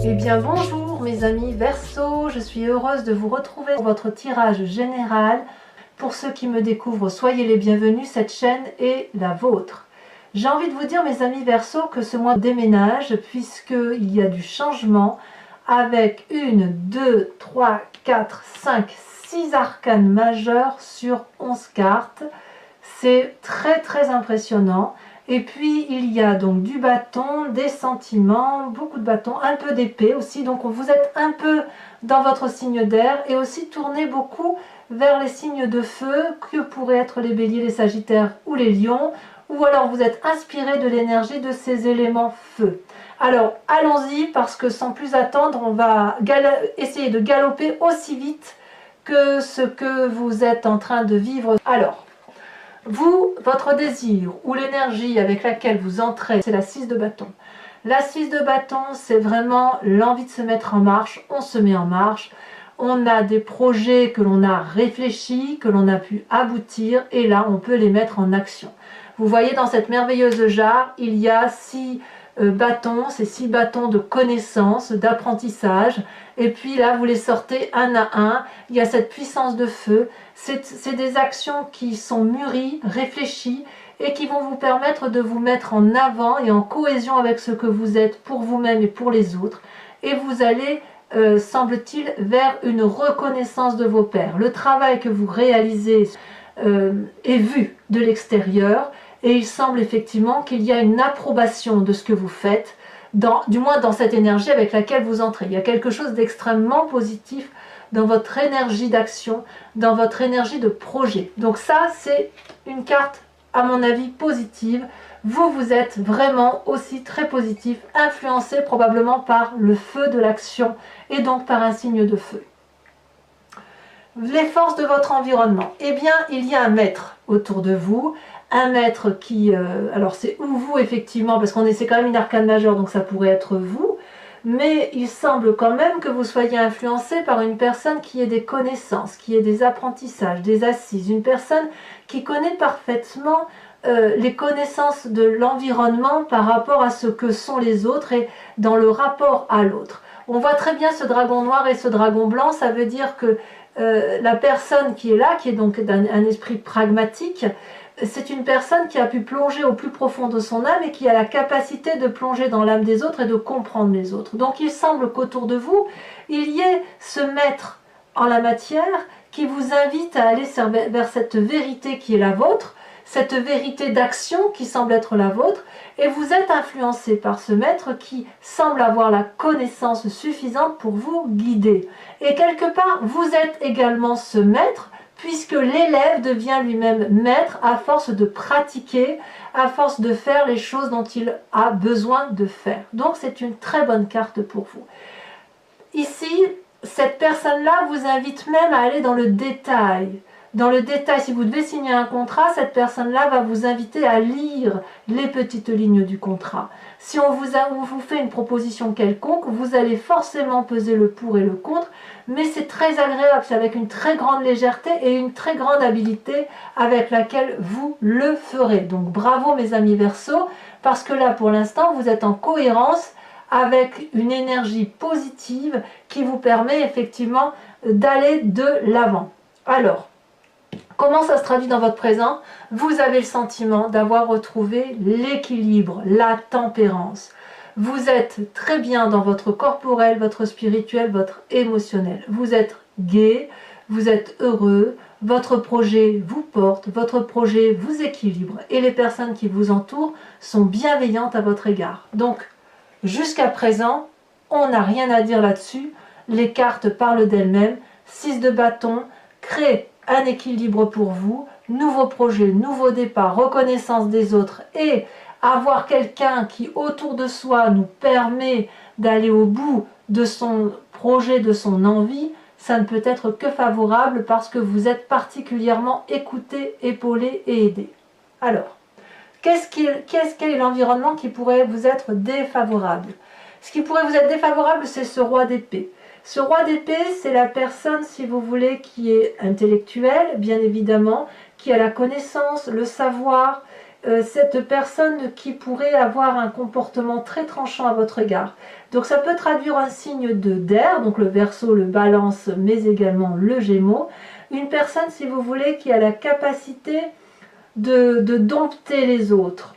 Eh bien bonjour mes amis Verseau, je suis heureuse de vous retrouver pour votre tirage général. Pour ceux qui me découvrent, soyez les bienvenus, cette chaîne est la vôtre. J'ai envie de vous dire mes amis Verseau que ce mois déménage puisqu'il y a du changement avec 1, 2, 3, 4, 5, 6 arcanes majeures sur 11 cartes. C'est très impressionnant. Et puis il y a donc du bâton, des sentiments, beaucoup de bâtons, un peu d'épée aussi. Donc vous êtes un peu dans votre signe d'air et aussi tournez beaucoup vers les signes de feu que pourraient être les béliers, les sagittaires ou les lions. Ou alors vous êtes inspiré de l'énergie de ces éléments feu. Alors allons-y parce que sans plus attendre, on va essayer de galoper aussi vite que ce que vous êtes en train de vivre. Alors, vous, votre désir ou l'énergie avec laquelle vous entrez, c'est la 6 de bâton. La 6 de bâton, c'est vraiment l'envie de se mettre en marche. On se met en marche. On a des projets que l'on a réfléchis, que l'on a pu aboutir, et là, on peut les mettre en action. Vous voyez, dans cette merveilleuse jarre, il y a 6 bâtons, ces 6 bâtons de connaissance, d'apprentissage, et puis là, vous les sortez un à un. Il y a cette puissance de feu. C'est des actions qui sont mûries, réfléchies, et qui vont vous permettre de vous mettre en avant et en cohésion avec ce que vous êtes pour vous-même et pour les autres. Et vous allez, semble-t-il, vers une reconnaissance de vos pairs. Le travail que vous réalisez est vu de l'extérieur, et il semble effectivement qu'il y a une approbation de ce que vous faites, du moins dans cette énergie avec laquelle vous entrez. Il y a quelque chose d'extrêmement positif dans votre énergie d'action, dans votre énergie de projet. Donc ça, c'est une carte, à mon avis, positive. Vous êtes vraiment aussi très positif, influencé probablement par le feu de l'action et donc par un signe de feu. Les forces de votre environnement. Eh bien, il y a un maître autour de vous, un maître qui, alors c'est ou vous effectivement, parce c'est quand même une arcane majeure, donc ça pourrait être vous, mais il semble quand même que vous soyez influencé par une personne qui ait des connaissances, qui ait des apprentissages, des assises, une personne qui connaît parfaitement les connaissanses de l'environnement par rapport à ce que sont les autres et dans le rapport à l'autre. On voit très bien ce dragon noir et ce dragon blanc, ça veut dire que la personne qui est là, qui est donc un esprit pragmatique, c'est une personne qui a pu plonger au plus profond de son âme et qui a la capacité de plonger dans l'âme des autres et de comprendre les autres. Donc il semble qu'autour de vous, il y ait ce maître en la matière qui vous invite à aller vers cette vérité qui est la vôtre, cette vérité d'action qui semble être la vôtre, et vous êtes influencé par ce maître qui semble avoir la connaissance suffisante pour vous guider. Et quelque part, vous êtes également ce maître, puisque l'élève devient lui-même maître à force de pratiquer, à force de faire les choses dont il a besoin de faire. Donc c'est une très bonne carte pour vous. Ici, cette personne-là vous invite même à aller dans le détail. Dans le détail, si vous devez signer un contrat, cette personne-là va vous inviter à lire les petites lignes du contrat. Si on vous fait une proposition quelconque, vous allez forcément peser le pour et le contre, mais c'est très agréable, c'est avec une très grande légèreté et une très grande habileté avec laquelle vous le ferez. Donc bravo mes amis Verseau, parce que là pour l'instant vous êtes en cohérence avec une énergie positive qui vous permet effectivement d'aller de l'avant. Alors, comment ça se traduit dans votre présent? Vous avez le sentiment d'avoir retrouvé l'équilibre, la tempérance. Vous êtes très bien dans votre corporel, votre spirituel, votre émotionnel. Vous êtes gai, vous êtes heureux, votre projet vous porte, votre projet vous équilibre et les personnes qui vous entourent sont bienveillantes à votre égard. Donc, jusqu'à présent, on n'a rien à dire là-dessus. Les cartes parlent d'elles-mêmes. 6 de bâton, crée un équilibre pour vous, nouveau projet, nouveau départ, reconnaissance des autres et avoir quelqu'un qui autour de soi nous permet d'aller au bout de son projet, de son envie, ça ne peut être que favorable parce que vous êtes particulièrement écouté, épaulé et aidé. Alors, quel est l'environnement qui pourrait vous être défavorable? Ce qui pourrait vous être défavorable, c'est ce roi d'épée. Ce roi d'épée, c'est la personne, si vous voulez, qui est intellectuelle, bien évidemment, qui a la connaissance, le savoir, cette personne qui pourrait avoir un comportement très tranchant à votre égard. Donc ça peut traduire un signe d'air, donc le Verseau, le Balance, mais également le Gémeaux. Une personne, si vous voulez, qui a la capacité de dompter les autres.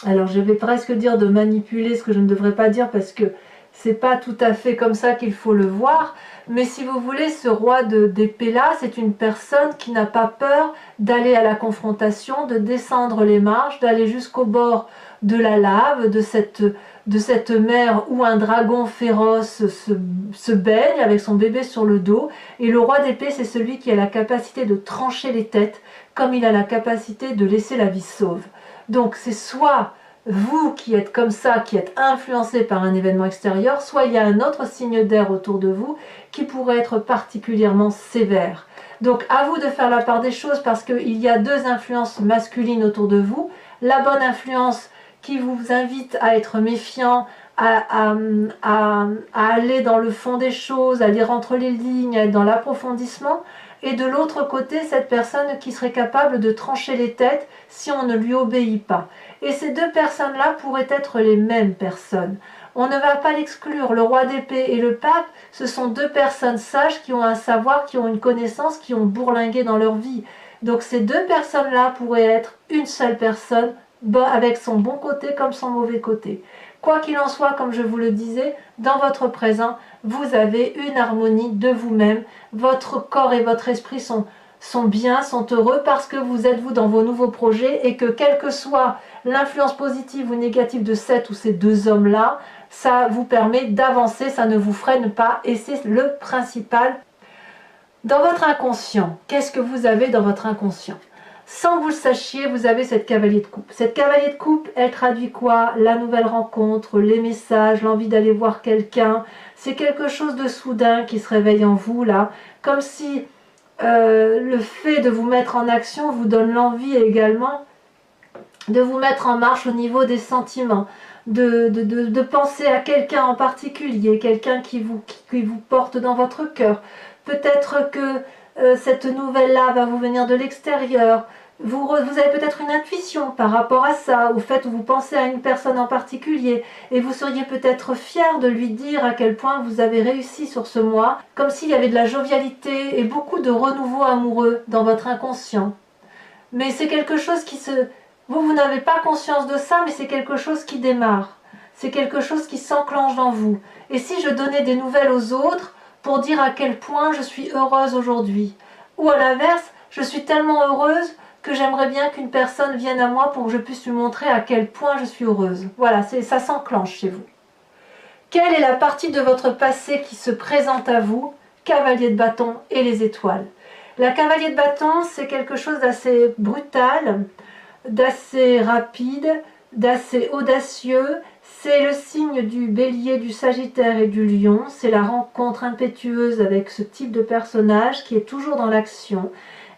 Alors je vais presque dire de manipuler, ce que je ne devrais pas dire parce que c'est pas tout à fait comme ça qu'il faut le voir, mais si vous voulez, ce roi d'épée là, c'est une personne qui n'a pas peur d'aller à la confrontation, de descendre les marches, d'aller jusqu'au bord de la lave, de cette mer où un dragon féroce se baigne avec son bébé sur le dos. Et le roi d'épée, c'est celui qui a la capacité de trancher les têtes, comme il a la capacité de laisser la vie sauve. Donc c'est soit vous qui êtes comme ça, qui êtes influencé par un événement extérieur, soit il y a un autre signe d'air autour de vous qui pourrait être particulièrement sévère. Donc à vous de faire la part des choses parce qu'il y a deux influences masculines autour de vous. La bonne influence qui vous invite à être méfiant, à aller dans le fond des choses, à lire entre les lignes, à être dans l'approfondissement. Et de l'autre côté, cette personne qui serait capable de trancher les têtes si on ne lui obéit pas. Et ces deux personnes-là pourraient être les mêmes personnes. On ne va pas l'exclure. Le roi d'épée et le pape, ce sont deux personnes sages qui ont un savoir, qui ont une connaissance, qui ont bourlingué dans leur vie. Donc ces deux personnes-là pourraient être une seule personne, avec son bon côté comme son mauvais côté. Quoi qu'il en soit, comme je vous le disais, dans votre présent, vous avez une harmonie de vous-même. Votre corps et votre esprit sont bien, sont heureux parce que vous êtes vous dans vos nouveaux projets et que quelle que soit l'influence positive ou négative de cette ou ces deux hommes-là, ça vous permet d'avancer, ça ne vous freine pas et c'est le principal. Dans votre inconscient, qu'est-ce que vous avez dans votre inconscient ? Sans que vous le sachiez, vous avez cette cavalier de coupe. Cette cavalier de coupe, elle traduit quoi? La nouvelle rencontre, les messages, l'envie d'aller voir quelqu'un. C'est quelque chose de soudain qui se réveille en vous, là. Comme si le fait de vous mettre en action vous donne l'envie également de vous mettre en marche au niveau des sentiments. De penser à quelqu'un en particulier, quelqu'un qui vous porte dans votre cœur. Peut-être que cette nouvelle-là va vous venir de l'extérieur. Vous avez peut-être une intuition par rapport à ça, au fait où vous pensez à une personne en particulier et vous seriez peut-être fier de lui dire à quel point vous avez réussi sur ce mois, comme s'il y avait de la jovialité et beaucoup de renouveau amoureux dans votre inconscient. Mais c'est quelque chose qui se... Vous n'avez pas conscience de ça, mais c'est quelque chose qui démarre. C'est quelque chose qui s'enclenche dans vous. Et si je donnais des nouvelles aux autres pour dire à quel point je suis heureuse aujourd'hui, ou à l'inverse, je suis tellement heureuse que j'aimerais bien qu'une personne vienne à moi pour que je puisse lui montrer à quel point je suis heureuse. Voilà, ça s'enclenche chez vous. Quelle est la partie de votre passé qui se présente à vous? Cavalier de bâton et les étoiles. La cavalier de bâton, c'est quelque chose d'assez brutal, d'assez rapide, d'assez audacieux. C'est le signe du bélier, du sagittaire et du lion. C'est la rencontre impétueuse avec ce type de personnage qui est toujours dans l'action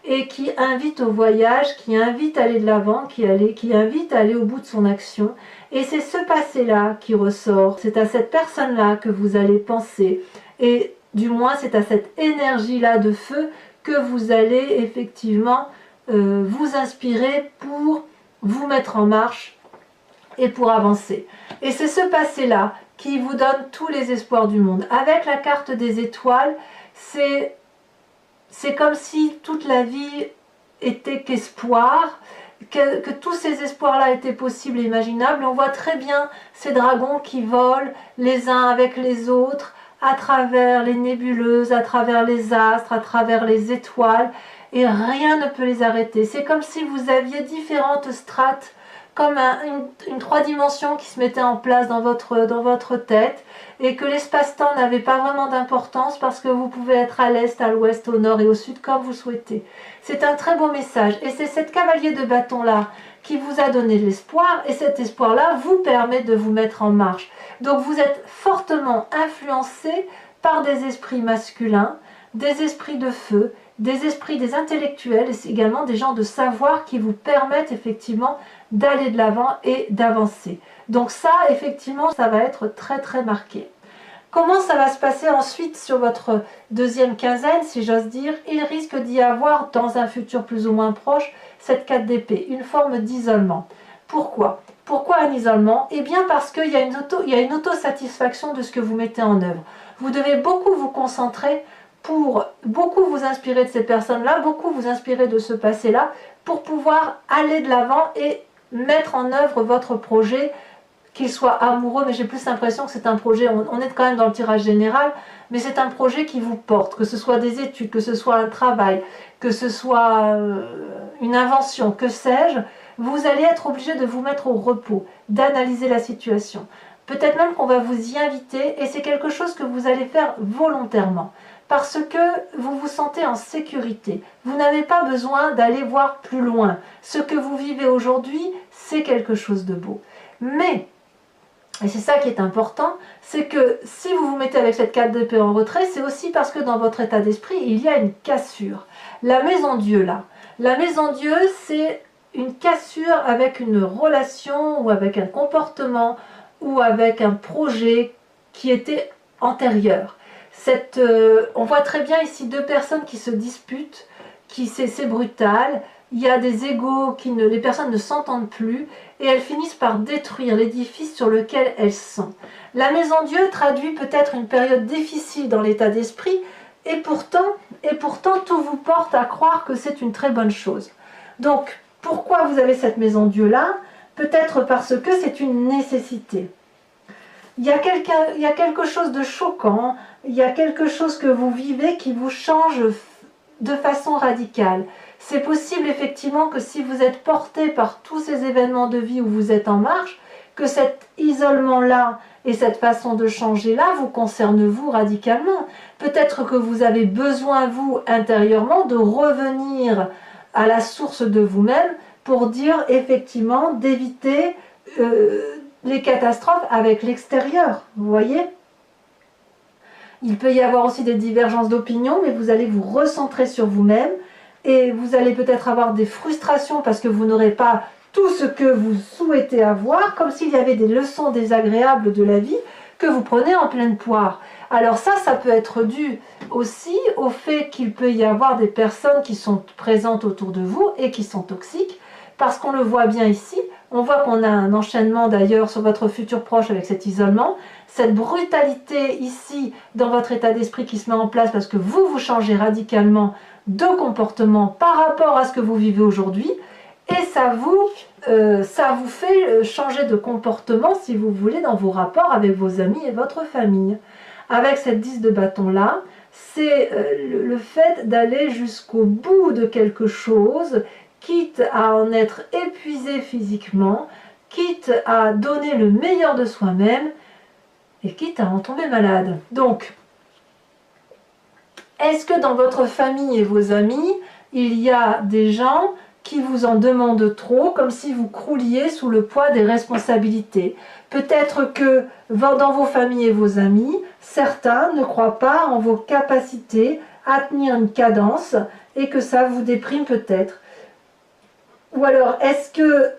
et qui invite au voyage, qui invite à aller de l'avant, qui invite à aller au bout de son action. Et c'est ce passé-là qui ressort. C'est à cette personne-là que vous allez penser. Et du moins, c'est à cette énergie-là de feu que vous allez effectivement vous inspirer pour vous mettre en marche et pour avancer. Et c'est ce passé-là qui vous donne tous les espoirs du monde. Avec la carte des étoiles, c'est comme si toute la vie était qu'espoir, que tous ces espoirs-là étaient possibles et imaginables. On voit très bien ces dragons qui volent les uns avec les autres, à travers les nébuleuses, à travers les astres, à travers les étoiles, et rien ne peut les arrêter. C'est comme si vous aviez différentes strates, comme une trois dimensions qui se mettaient en place dans votre tête, et que l'espace-temps n'avait pas vraiment d'importance parce que vous pouvez être à l'est, à l'ouest, au nord et au sud comme vous souhaitez. C'est un très beau message, et c'est cette cavalier de bâton-là qui vous a donné de l'espoir, et cet espoir-là vous permet de vous mettre en marche. Donc vous êtes fortement influencé par des esprits masculins, des esprits de feu, des esprits des intellectuels et également des gens de savoir qui vous permettent effectivement d'aller de l'avant et d'avancer. Donc ça, effectivement, ça va être très très marqué. Comment ça va se passer ensuite sur votre deuxième quinzaine, si j'ose dire? Il risque d'y avoir, dans un futur plus ou moins proche, cette 4 d'épée, une forme d'isolement. Pourquoi? Pourquoi un isolement? Eh bien parce qu'il y a une autosatisfaction de ce que vous mettez en œuvre. Vous devez beaucoup vous concentrer pour beaucoup vous inspirer de ces personnes-là, beaucoup vous inspirer de ce passé-là, pour pouvoir aller de l'avant et mettre en œuvre votre projet, qu'il soit amoureux, mais j'ai plus l'impression que c'est un projet, on est quand même dans le tirage général, mais c'est un projet qui vous porte, que ce soit des études, que ce soit un travail, que ce soit une invention, que sais-je, vous allez être obligé de vous mettre au repos, d'analyser la situation. Peut-être même qu'on va vous y inviter, et c'est quelque chose que vous allez faire volontairement, parce que vous vous sentez en sécurité. Vous n'avez pas besoin d'aller voir plus loin. Ce que vous vivez aujourd'hui, c'est quelque chose de beau. Mais, et c'est ça qui est important, c'est que si vous vous mettez avec cette 4 d'épée en retrait, c'est aussi parce que dans votre état d'esprit, il y a une cassure. La maison Dieu, là, la maison Dieu, c'est une cassure avec une relation ou avec un comportement ou avec un projet qui était antérieur. On voit très bien ici deux personnes qui se disputent, c'est brutal, il y a des égos, les personnes ne s'entendent plus et elles finissent par détruire l'édifice sur lequel elles sont. La maison Dieu traduit peut-être une période difficile dans l'état d'esprit et pourtant tout vous porte à croire que c'est une très bonne chose. Donc, pourquoi vous avez cette maison Dieu là? Peut-être parce que c'est une nécessité. Il y a quelque chose de choquant, il y a quelque chose que vous vivez qui vous change de façon radicale. C'est possible effectivement que si vous êtes porté par tous ces événements de vie où vous êtes en marche, que cet isolement-là et cette façon de changer-là vous concerne vous radicalement. Peut-être que vous avez besoin, vous, intérieurement, de revenir à la source de vous-même pour dire effectivement d'éviter les catastrophes avec l'extérieur, vous voyez? Il peut y avoir aussi des divergences d'opinion, mais vous allez vous recentrer sur vous-même et vous allez peut-être avoir des frustrations parce que vous n'aurez pas tout ce que vous souhaitez avoir, comme s'il y avait des leçons désagréables de la vie que vous prenez en pleine poire. Alors ça peut être dû aussi au fait qu'il peut y avoir des personnes qui sont présentes autour de vous et qui sont toxiques, parce qu'on le voit bien ici, on voit qu'on a un enchaînement d'ailleurs sur votre futur proche avec cet isolement, cette brutalité ici dans votre état d'esprit qui se met en place parce que vous changez radicalement de comportement par rapport à ce que vous vivez aujourd'hui, et ça vous fait changer de comportement, si vous voulez, dans vos rapports avec vos amis et votre famille. Avec cette 10 de bâton là, c'est le fait d'aller jusqu'au bout de quelque chose, quitte à en être épuisé physiquement, quitte à donner le meilleur de soi-même, et quitte à en tomber malade. Donc, est-ce que dans votre famille et vos amis, il y a des gens qui vous en demandent trop, comme si vous crouliez sous le poids des responsabilités? Peut-être que dans vos familles et vos amis, certains ne croient pas en vos capacités à tenir une cadence et que ça vous déprime peut-être. Ou alors, est-ce que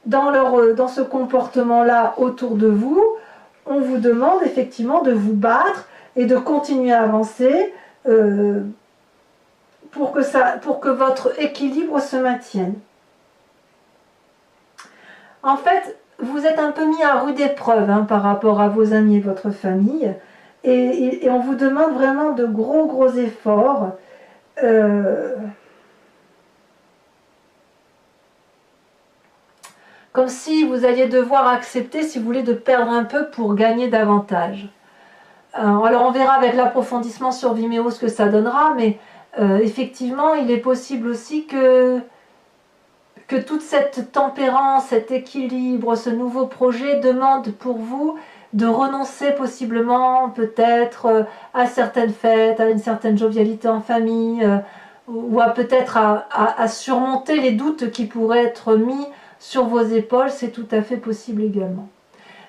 dans ce comportement-là autour de vous, on vous demande effectivement de vous battre et de continuer à avancer pour que votre équilibre se maintienne? En fait, vous êtes un peu mis à rude épreuve par rapport à vos amis et votre famille, et on vous demande vraiment de gros efforts. Comme si vous alliez devoir accepter, si vous voulez, de perdre un peu pour gagner davantage. Alors on verra avec l'approfondissement sur Vimeo ce que ça donnera, mais effectivement, il est possible aussi que toute cette tempérance, cet équilibre, ce nouveau projet demande pour vous de renoncer possiblement peut-être à certaines fêtes, à une certaine jovialité en famille, ou à peut-être à surmonter les doutes qui pourraient être mis sur vos épaules. C'est tout à fait possible également.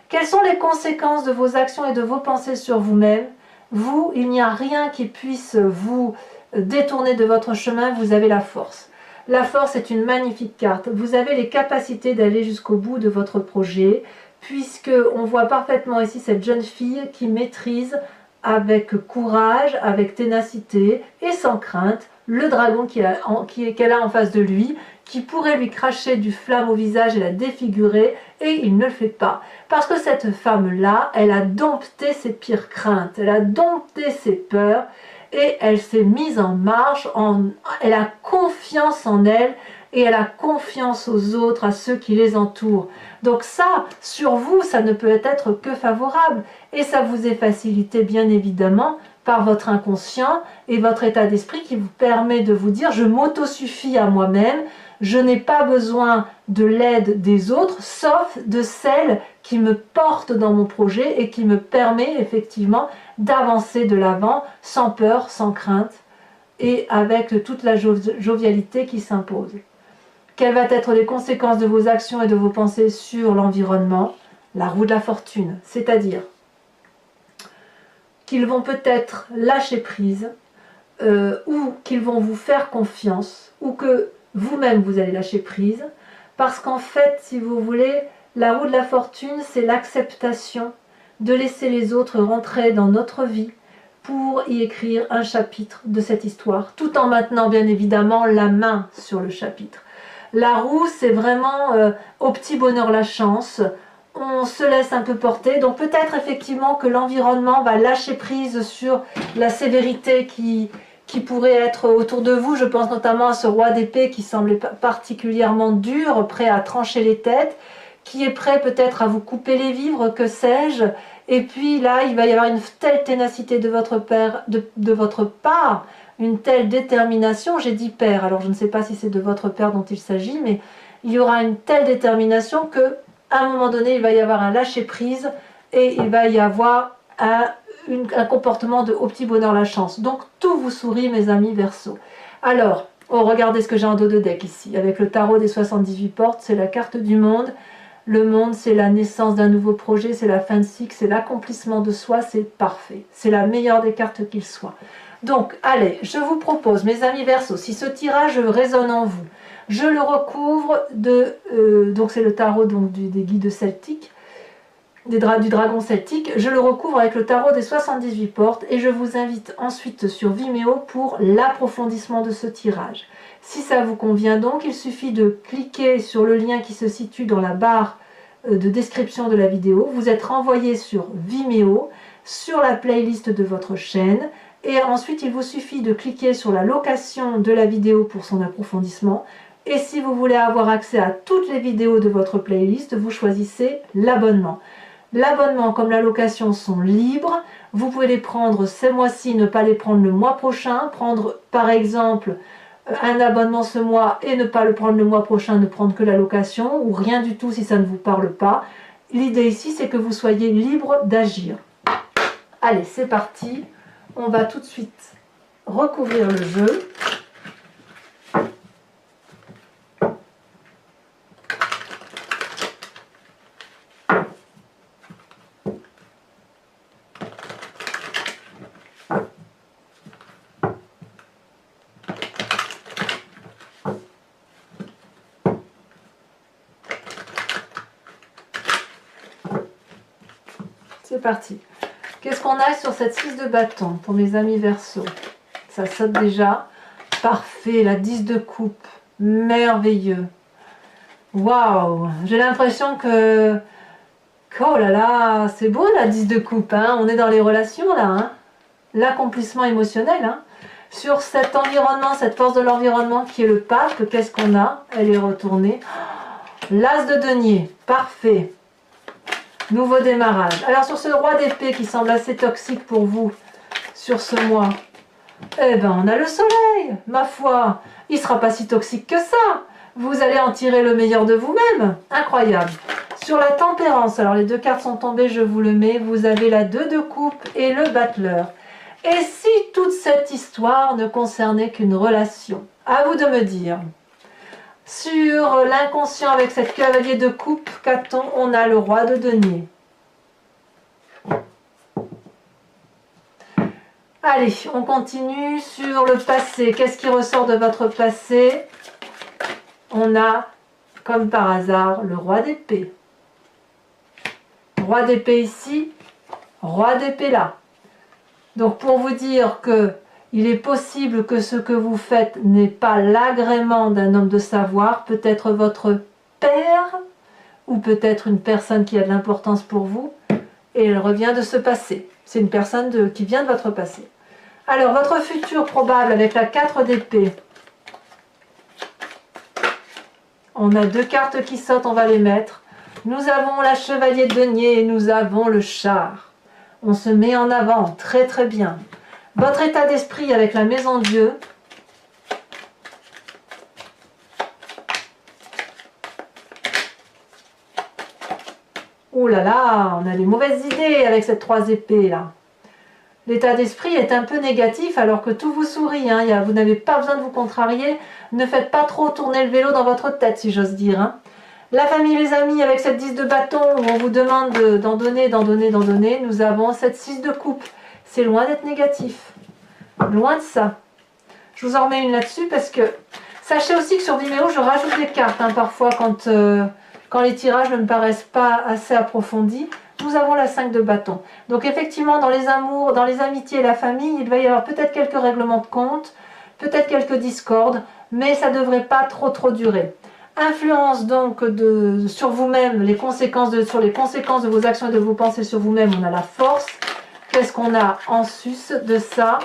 Quelles sont les conséquences de vos actions et de vos pensées sur vous-même? Vous, il n'y a rien qui puisse vous détourner de votre chemin, vous avez la force. La force est une magnifique carte. Vous avez les capacités d'aller jusqu'au bout de votre projet, puisque on voit parfaitement ici cette jeune fille qui maîtrise avec courage, avec ténacité et sans crainte le dragon qu'elle a en face de lui, qui pourrait lui cracher du flamme au visage et la défigurer, et il ne le fait pas. Parce que cette femme-là, elle a dompté ses pires craintes, elle a dompté ses peurs, et elle s'est mise en marche, elle a confiance en elle, et elle a confiance aux autres, à ceux qui les entourent. Donc ça, sur vous, ça ne peut être que favorable, et ça vous est facilité bien évidemment par votre inconscient et votre état d'esprit qui vous permet de vous dire « je m'autosuffis à moi-même », je n'ai pas besoin de l'aide des autres, sauf de celle qui me porte dans mon projet et qui me permet effectivement d'avancer de l'avant sans peur, sans crainte et avec toute la jovialité qui s'impose. Quelles vont être les conséquences de vos actions et de vos pensées sur l'environnement? La roue de la fortune, c'est-à-dire qu'ils vont peut-être lâcher prise ou qu'ils vont vous faire confiance ou que vous-même vous allez lâcher prise, parce qu'en fait, si vous voulez, la roue de la fortune, c'est l'acceptation de laisser les autres rentrer dans notre vie pour y écrire un chapitre de cette histoire, tout en maintenant bien évidemment la main sur le chapitre. La roue, c'est vraiment au petit bonheur la chance, on se laisse un peu porter, donc peut-être effectivement que l'environnement va lâcher prise sur la sévérité qui pourrait être autour de vous. Je pense notamment à ce roi d'épée qui semblait particulièrement dur, prêt à trancher les têtes, qui est prêt peut-être à vous couper les vivres, que sais-je. Et puis là, il va y avoir une telle ténacité de votre part, une telle détermination, j'ai dit père, alors je ne sais pas si c'est de votre père dont il s'agit, mais il y aura une telle détermination que à un moment donné, il va y avoir un lâcher-prise et il va y avoir un comportement de « au petit bonheur la chance ». Donc tout vous sourit, mes amis Verseau. Alors, regardez ce que j'ai en dos de deck ici. Avec le tarot des 78 portes, c'est la carte du monde. Le monde, c'est la naissance d'un nouveau projet, c'est la fin de cycle, c'est l'accomplissement de soi, c'est parfait. C'est la meilleure des cartes qu'il soit. Donc, allez, je vous propose, mes amis Verseau, si ce tirage résonne en vous, je le recouvre de... donc c'est le tarot donc, des guides celtiques, du dragon celtique, je le recouvre avec le tarot des 78 portes et je vous invite ensuite sur Vimeo pour l'approfondissement de ce tirage. Si ça vous convient donc, il suffit de cliquer sur le lien qui se situe dans la barre de description de la vidéo. Vous êtes renvoyé sur Vimeo, sur la playlist de votre chaîne et ensuite il vous suffit de cliquer sur la location de la vidéo pour son approfondissement. Et si vous voulez avoir accès à toutes les vidéos de votre playlist, vous choisissez l'abonnement. L'abonnement comme la location sont libres. Vous pouvez les prendre ces mois-ci, ne pas les prendre le mois prochain. Prendre par exemple un abonnement ce mois et ne pas le prendre le mois prochain, ne prendre que la location ou rien du tout si ça ne vous parle pas. L'idée ici, c'est que vous soyez libre d'agir. Allez, c'est parti. On va tout de suite recouvrir le jeu. C'est parti. Qu'est-ce qu'on a sur cette 6 de bâton pour mes amis Verseau? Ça saute déjà. Parfait, la 10 de coupe. Merveilleux. Waouh, j'ai l'impression que... Oh là là, c'est beau la 10 de coupe. Hein, on est dans les relations là. Hein, l'accomplissement émotionnel. Hein. Sur cet environnement, cette force de l'environnement qui est le pape, qu'est-ce qu'on a? Elle est retournée. L'as de denier. Parfait. Nouveau démarrage. Alors sur ce roi d'épée qui semble assez toxique pour vous sur ce mois, eh ben on a le soleil, ma foi. Il ne sera pas si toxique que ça. Vous allez en tirer le meilleur de vous-même. Incroyable. Sur la tempérance, alors les deux cartes sont tombées, je vous le mets. Vous avez la 2 de coupe et le battleur. Et si toute cette histoire ne concernait qu'une relation? À vous de me dire. Sur l'inconscient avec cette cavalier de coupe, qu'a-t-on? On a le roi de denier. Allez, on continue sur le passé. Qu'est-ce qui ressort de votre passé? On a, comme par hasard, le roi d'épée. Roi d'épée ici, roi d'épée là. Donc pour vous dire que Il est possible que ce que vous faites n'ait pas l'agrément d'un homme de savoir, peut-être votre père, ou peut-être une personne qui a de l'importance pour vous, et elle revient de se passer. C'est une personne qui vient de votre passé. Alors, votre futur probable avec la 4 d'épée. On a 2 cartes qui sautent, on va les mettre. Nous avons la chevalier de denier et nous avons le char. On se met en avant, très très bien. Votre état d'esprit avec la maison Dieu. Oh là là, on a des mauvaises idées avec cette 3 épées là. L'état d'esprit est un peu négatif alors que tout vous sourit. Hein. Vous n'avez pas besoin de vous contrarier. Ne faites pas trop tourner le vélo dans votre tête, si j'ose dire. Hein. La famille, les amis, avec cette 10 de bâton où on vous demande d'en donner, d'en donner, d'en donner, nous avons cette 6 de coupe. C'est loin d'être négatif. Loin de ça. Je vous en remets une là-dessus parce que... Sachez aussi que sur Vimeo, je rajoute des cartes. Hein, parfois, quand les tirages ne me paraissent pas assez approfondis. Nous avons la 5 de bâton. Donc effectivement, dans les amours, dans les amitiés et la famille, il va y avoir peut-être quelques règlements de compte, peut-être quelques discordes, mais ça ne devrait pas trop durer. Influence donc sur vous-même, sur les conséquences de vos actions et de vos pensées sur vous-même, on a la force. Qu'est-ce qu'on a en sus de ça?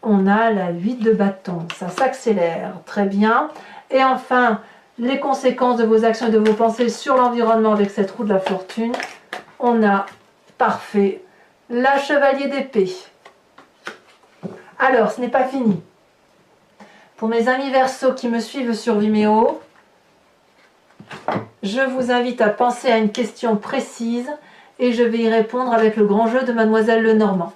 On a la 8 de bâton, ça s'accélère, très bien. Et enfin, les conséquences de vos actions et de vos pensées sur l'environnement avec cette roue de la fortune. On a, parfait, la chevalier d'épée. Alors, ce n'est pas fini. Pour mes amis Verseaux qui me suivent sur Vimeo, je vous invite à penser à une question précise et je vais y répondre avec le grand jeu de Mademoiselle Lenormand.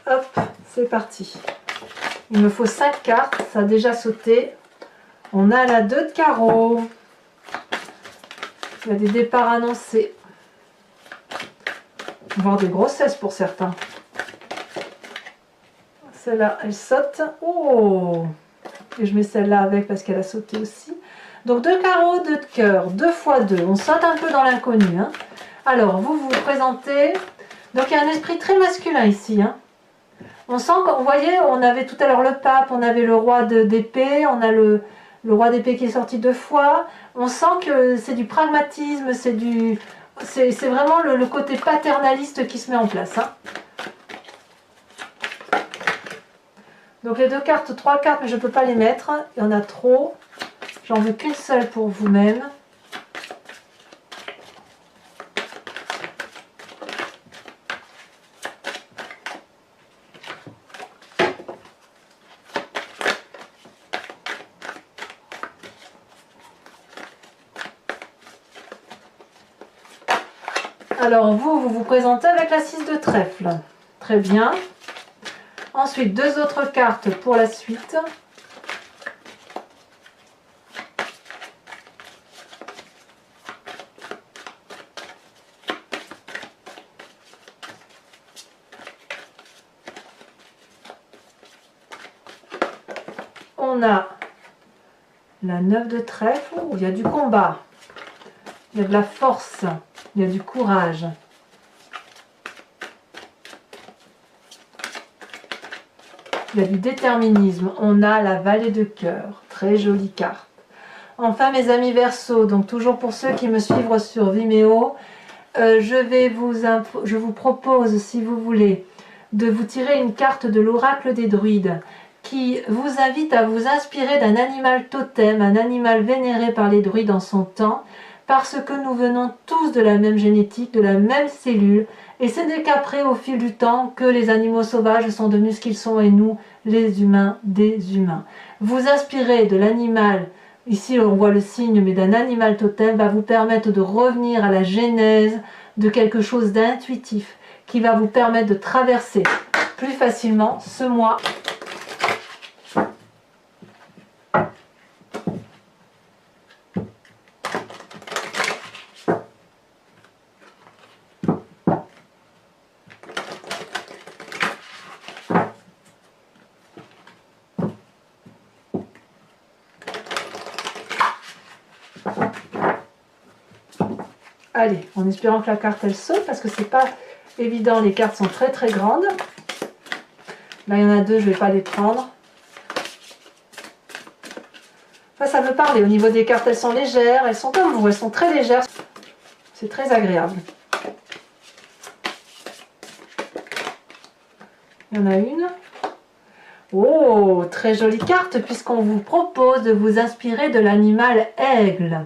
Hop, c'est parti. Il me faut 5 cartes, ça a déjà sauté. On a la 2 de carreau. Il y a des départs annoncés. Voire des grossesses pour certains. Celle-là, elle saute. Oh! Et je mets celle-là avec parce qu'elle a sauté aussi. Donc 2 carreaux, 2 de cœur, 2 fois 2. On saute un peu dans l'inconnu. Hein. Alors, vous vous présentez. Donc il y a un esprit très masculin ici. Hein. On sent, vous voyez, on avait tout à l'heure le pape, on avait le roi d'épée, on a le roi d'épée qui est sorti 2 fois. On sent que c'est du pragmatisme, c'est vraiment le côté paternaliste qui se met en place. Hein. Donc les 2 cartes, 3 cartes, mais je ne peux pas les mettre. Il y en a trop. J'en veux qu'une seule pour vous-même. Alors vous vous présentez avec la 6 de trèfle. Très bien. Ensuite, 2 autres cartes pour la suite. On a la 9 de trèfle, où il y a du combat, il y a de la force, il y a du courage. Il y a du déterminisme. On a la vallée de cœur. Très jolie carte. Enfin, mes amis Verseaux, donc toujours pour ceux qui me suivent sur Vimeo, je vous propose, si vous voulez, de vous tirer une carte de l'oracle des druides qui vous invite à vous inspirer d'un animal totem, un animal vénéré par les druides en son temps, parce que nous venons tous de la même génétique, de la même cellule, et ce n'est qu'après, au fil du temps, que les animaux sauvages sont devenus ce qu'ils sont et nous, les humains, des humains. Vous inspirer de l'animal, ici on voit le signe, mais d'un animal totem, va vous permettre de revenir à la genèse de quelque chose d'intuitif, qui va vous permettre de traverser plus facilement ce mois. Allez, en espérant que la carte elle saute, parce que c'est pas évident, les cartes sont très très grandes. Là, il y en a deux, je vais pas les prendre. Ça veut parler. Au niveau des cartes, elles sont légères. Elles sont comme vous, elles sont très légères. C'est très agréable. Il y en a une. Oh, très jolie carte, puisqu'on vous propose de vous inspirer de l'animal aigle.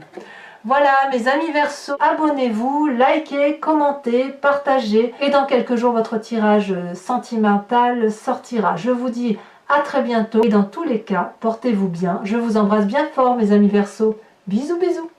Voilà, mes amis Verseau, abonnez-vous, likez, commentez, partagez. Et dans quelques jours, votre tirage sentimental sortira. Je vous dis à très bientôt. Et dans tous les cas, portez-vous bien. Je vous embrasse bien fort, mes amis Verseau. Bisous, bisous.